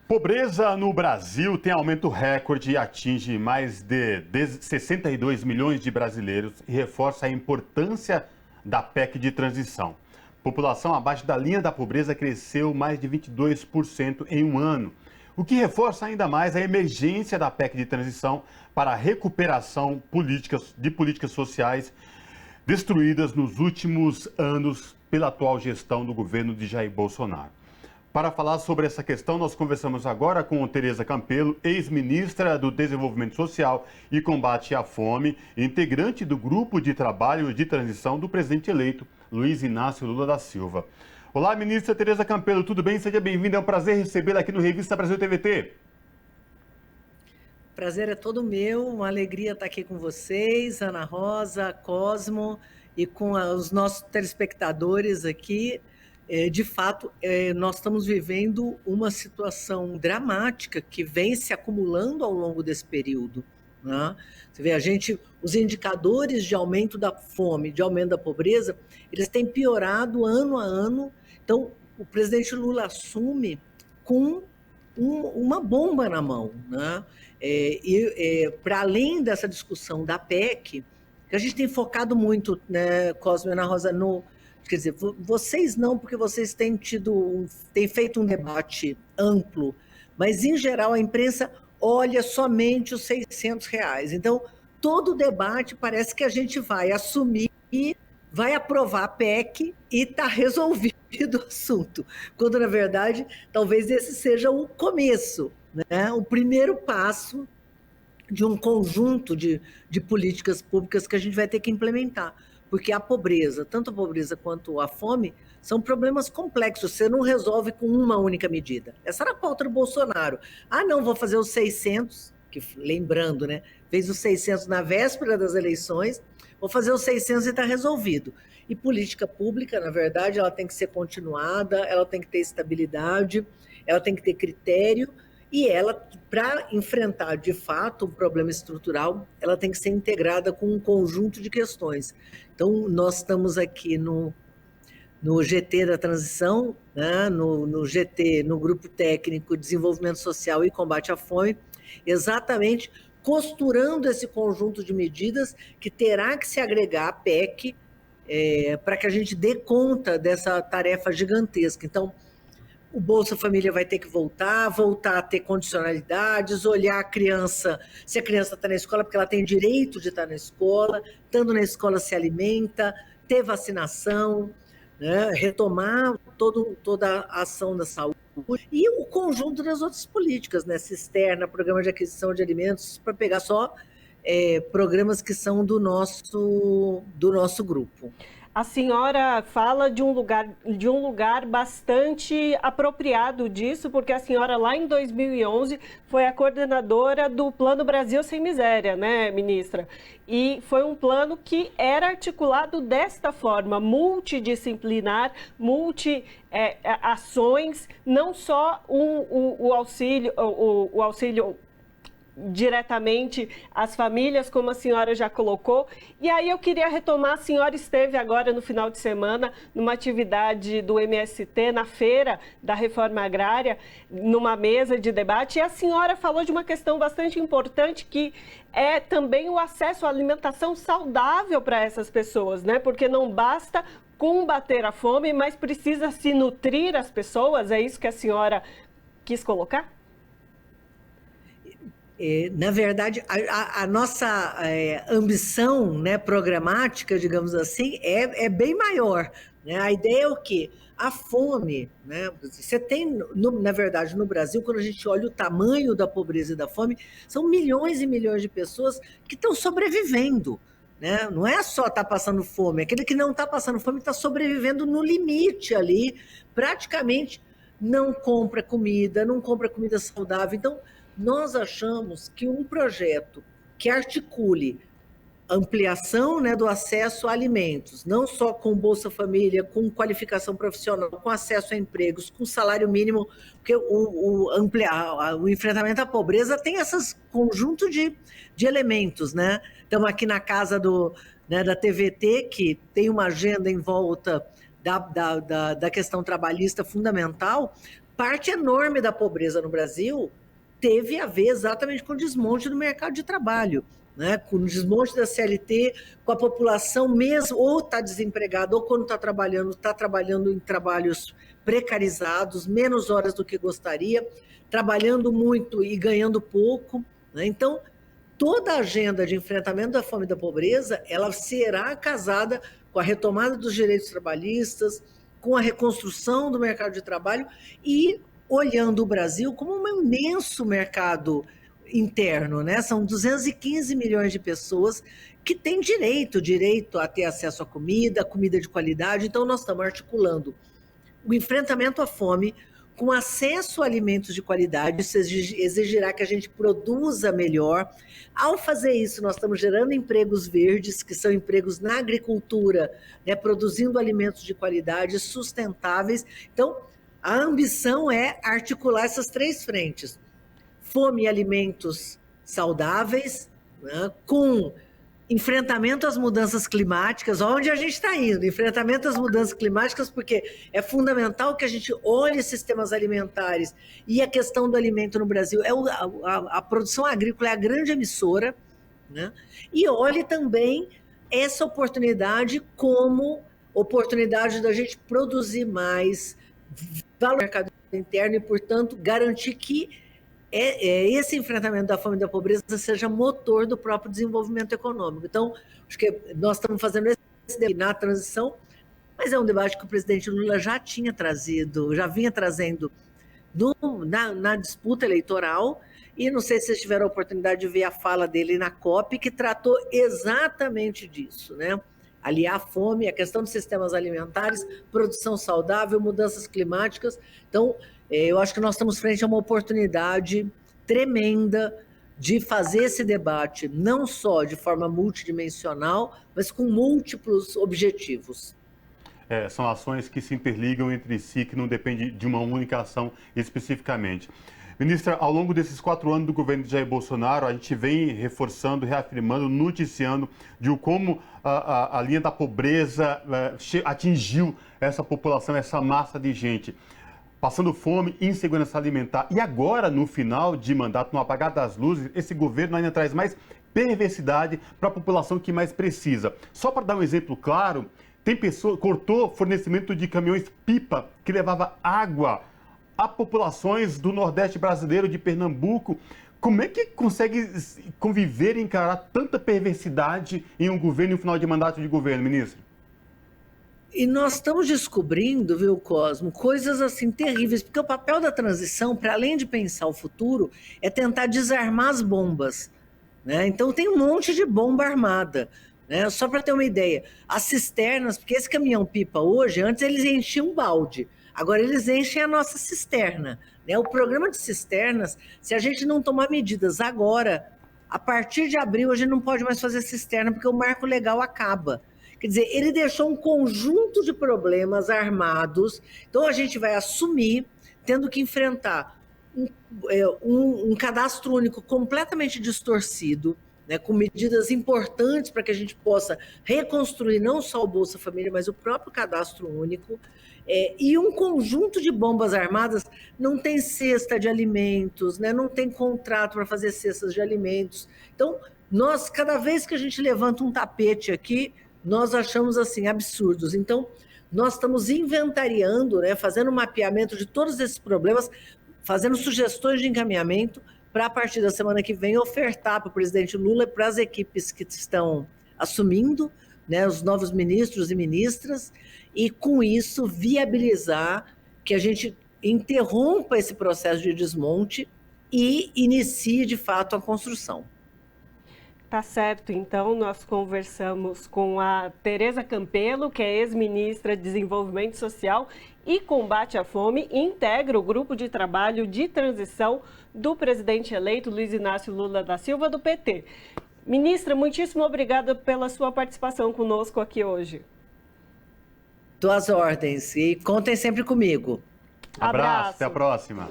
Pobreza no Brasil tem aumento recorde e atinge mais de 62 milhões de brasileiros e reforça a importância da PEC de transição. População abaixo da linha da pobreza cresceu mais de 22% em um ano, o que reforça ainda mais a emergência da PEC de transição para a recuperação de políticas sociais destruídas nos últimos anos pela atual gestão do governo de Jair Bolsonaro. Para falar sobre essa questão, nós conversamos agora com Tereza Campelo, ex-ministra do Desenvolvimento Social e Combate à Fome, integrante do Grupo de Trabalho de Transição do presidente eleito, Luiz Inácio Lula da Silva. Olá, ministra Tereza Campelo, tudo bem? Seja bem-vinda, é um prazer recebê-la aqui no Revista Brasil TVT. Prazer é todo meu, uma alegria estar aqui com vocês, Ana Rosa, Cosmo e com os nossos telespectadores aqui. De fato, nós estamos vivendo uma situação dramática que vem se acumulando ao longo desse período, né? Você vê, os indicadores de aumento da fome, de aumento da pobreza, eles têm piorado ano a ano. Então, o presidente Lula assume com uma bomba na mão, né? Para além dessa discussão da PEC, que a gente tem focado muito, né, Cosme e Ana Rosa, quer dizer, vocês não, porque vocês têm feito um debate amplo, mas, em geral, a imprensa olha somente os R$600. Então, todo o debate parece que a gente vai assumir e vai aprovar a PEC e está resolvido o assunto, quando, na verdade, talvez esse seja o começo, né? O primeiro passo de um conjunto de políticas públicas que a gente vai ter que implementar. Porque a pobreza, tanto a pobreza quanto a fome, são problemas complexos. Você não resolve com uma única medida. Essa era a pauta do Bolsonaro. Não, vou fazer os 600, que, lembrando, né, fez os 600 na véspera das eleições, vou fazer os 600 e está resolvido. E política pública, na verdade, ela tem que ser continuada, ela tem que ter estabilidade, ela tem que ter critério, e ela, para enfrentar, de fato, um problema estrutural, ela tem que ser integrada com um conjunto de questões. Então, nós estamos aqui no GT da Transição, né, no GT, no Grupo Técnico de Desenvolvimento Social e Combate à Fome, exatamente costurando esse conjunto de medidas que terá que se agregar à PEC para que a gente dê conta dessa tarefa gigantesca. Então, o Bolsa Família vai ter que voltar a ter condicionalidades, olhar a criança, se a criança está na escola, porque ela tem direito de estar na escola, estando na escola se alimenta, ter vacinação, né, retomar toda a ação da saúde e o conjunto das outras políticas, né, cisterna, programa de aquisição de alimentos, para pegar só programas que são do nosso grupo. A senhora fala de um lugar bastante apropriado disso, porque a senhora lá em 2011 foi a coordenadora do Plano Brasil Sem Miséria, né, ministra? E foi um plano que era articulado desta forma, multidisciplinar, ações, não só o auxílio diretamente às famílias, como a senhora já colocou. E aí eu queria retomar, a senhora esteve agora no final de semana numa atividade do MST, na Feira da Reforma Agrária, numa mesa de debate, e a senhora falou de uma questão bastante importante, que é também o acesso à alimentação saudável para essas pessoas, né? Porque não basta combater a fome, mas precisa se nutrir as pessoas, é isso que a senhora quis colocar? Na verdade, a nossa ambição, né, programática, digamos assim, é bem maior, né? A ideia é o quê? A fome, né? Você tem, na verdade, no Brasil, quando a gente olha o tamanho da pobreza e da fome, são milhões e milhões de pessoas que estão sobrevivendo, né? Não é só estar passando fome, aquele que não está passando fome está sobrevivendo no limite ali, praticamente não compra comida saudável. Então, nós achamos que um projeto que articule ampliação, né, do acesso a alimentos, não só com Bolsa Família, com qualificação profissional, com acesso a empregos, com salário mínimo, porque o enfrentamento à pobreza tem esses conjunto de elementos, né? Estamos aqui na casa da TVT, que tem uma agenda em volta da questão trabalhista fundamental, parte enorme da pobreza no Brasil teve a ver exatamente com o desmonte do mercado de trabalho, né? Com o desmonte da CLT, com a população mesmo ou está desempregada ou quando está trabalhando em trabalhos precarizados, menos horas do que gostaria, trabalhando muito e ganhando pouco, né? Então, toda a agenda de enfrentamento da fome e da pobreza, ela será casada com a retomada dos direitos trabalhistas, com a reconstrução do mercado de trabalho e olhando o Brasil como um imenso mercado interno, né? São 215 milhões de pessoas que têm direito a ter acesso à comida de qualidade. Então, nós estamos articulando o enfrentamento à fome com acesso a alimentos de qualidade. Isso exigirá que a gente produza melhor. Ao fazer isso, nós estamos gerando empregos verdes, que são empregos na agricultura, né, produzindo alimentos de qualidade, sustentáveis. Então, a ambição é articular essas 3 frentes. Fome e alimentos saudáveis, né, com enfrentamento às mudanças climáticas, onde a gente está indo, enfrentamento às mudanças climáticas, porque é fundamental que a gente olhe sistemas alimentares e a questão do alimento no Brasil, a produção agrícola é a grande emissora, né? E olhe também essa oportunidade como oportunidade da gente produzir mais valor no mercado interno e, portanto, garantir que esse enfrentamento da fome e da pobreza seja motor do próprio desenvolvimento econômico. Então, acho que nós estamos fazendo esse debate na transição, mas é um debate que o presidente Lula já vinha trazendo na disputa eleitoral, e não sei se vocês tiveram a oportunidade de ver a fala dele na COP, que tratou exatamente disso, né? Aliar a fome, a questão dos sistemas alimentares, produção saudável, mudanças climáticas. Então, eu acho que nós estamos frente a uma oportunidade tremenda de fazer esse debate, não só de forma multidimensional, mas com múltiplos objetivos. São ações que se interligam entre si, que não dependem de uma única ação especificamente. Ministra, ao longo desses 4 anos do governo de Jair Bolsonaro, a gente vem reforçando, reafirmando, noticiando de como a linha da pobreza atingiu essa população, essa massa de gente, passando fome, insegurança alimentar. E agora, no final de mandato, no apagar das luzes, esse governo ainda traz mais perversidade para a população que mais precisa. Só para dar um exemplo claro, tem pessoa cortou fornecimento de caminhões-pipa que levava água a populações do Nordeste brasileiro, de Pernambuco. Como é que consegue conviver e encarar tanta perversidade em um governo e um final de mandato de governo, ministro? E nós estamos descobrindo, viu, Cosmo, coisas assim terríveis, porque o papel da transição, para além de pensar o futuro, é tentar desarmar as bombas, né? Então tem um monte de bomba armada, né? Só para ter uma ideia, as cisternas, porque esse caminhão-pipa hoje, antes eles enchiam um balde, agora eles enchem a nossa cisterna, né? O programa de cisternas, se a gente não tomar medidas agora, a partir de abril a gente não pode mais fazer cisterna, porque o marco legal acaba. Quer dizer, ele deixou um conjunto de problemas armados, então a gente vai assumir, tendo que enfrentar um cadastro único completamente distorcido, né, com medidas importantes para que a gente possa reconstruir não só o Bolsa Família, mas o próprio cadastro único, e um conjunto de bombas armadas. Não tem cesta de alimentos, né, não tem contrato para fazer cestas de alimentos. Então, cada vez que a gente levanta um tapete aqui, nós achamos assim absurdos. Então, nós estamos inventariando, né, fazendo um mapeamento de todos esses problemas, fazendo sugestões de encaminhamento para, a partir da semana que vem, ofertar para o presidente Lula e para as equipes que estão assumindo, né, os novos ministros e ministras, e com isso viabilizar que a gente interrompa esse processo de desmonte e inicie, de fato, a construção. Tá certo, então nós conversamos com a Tereza Campelo, que é ex-ministra de Desenvolvimento Social e Combate à Fome, e integra o grupo de trabalho de transição do presidente eleito Luiz Inácio Lula da Silva, do PT. Ministra, muitíssimo obrigada pela sua participação conosco aqui hoje. Tuas ordens, e contem sempre comigo. Abraço, até a próxima.